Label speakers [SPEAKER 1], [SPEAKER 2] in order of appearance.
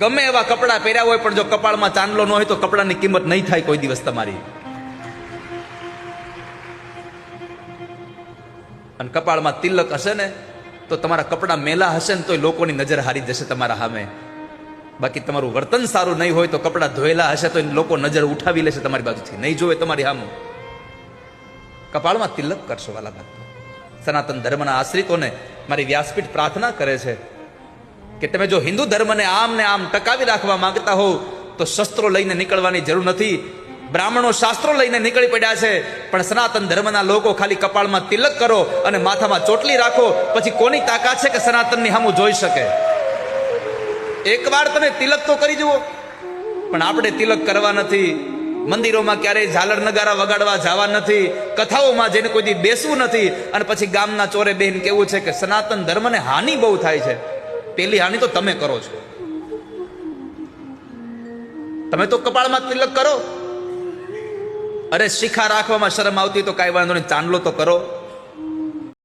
[SPEAKER 1] ગમે એવા કપડાં પહેર્યા હોય પણ જો કપાળમાં ચાંદલો ન હોય તો કપડાની કિંમત નહીં થાય કોઈ દિવસ તમારી. અને કપાળમાં તિલક હશે ને તો તમારા કપડાં મેલા હશે ને તો લોકોની નજર હારી જશે તમારા સામે. બાકી તમારું વર્તન સારું નહીં હોય તો કપડાં ધોયેલા હશે તો લોકો નજર ઉઠાવી લેશે તમારી બાજુથી, નહીં જોવે તમારી સામે. કપાળમાં તિલક કરશો વાલા ભક્તો. સનાતન ધર્મના આશ્રિતોને મારી વ્યાસપીઠ પ્રાર્થના કરે છે કે તમે જો હિન્દુ ધર્મને આમ ને આમ ટકાવી રાખવા માંગતા હો તો શસ્ત્રો લઈને નીકળવાની જરૂર નથી. બ્રાહ્મણો શાસ્ત્રો લઈને નીકળી પડ્યા છે, પણ સનાતન ધર્મના લોકો ખાલી કપાળમાં તિલક કરો અને માથામાં ચોટલી રાખો, પછી કોની તાકાત છે કે સનાતનની સામું જોઈ શકે? એકવાર તમે તિલક તો કરી જુઓ. પણ આપણે તિલક કરવા નથી, મંદિરોમાં ક્યારેય ઝાલર નગારા વગાડવા જવા નથી, કથાઓમાં જઈને કોઈ દી બેસવું નથી, અને પછી ગામના ચોરે બેન કેવું છે કે સનાતન ધર્મને હાનિ બહુ થાય છે. પેલી હાનિ તો તમે કરો છો. તમે તો કપાળમાં તિલક કરો. અરે શિખા રાખવામાં શરમ આવતી તો કાંઈ વાંધો નહીં, ચાંદલો તો કરો.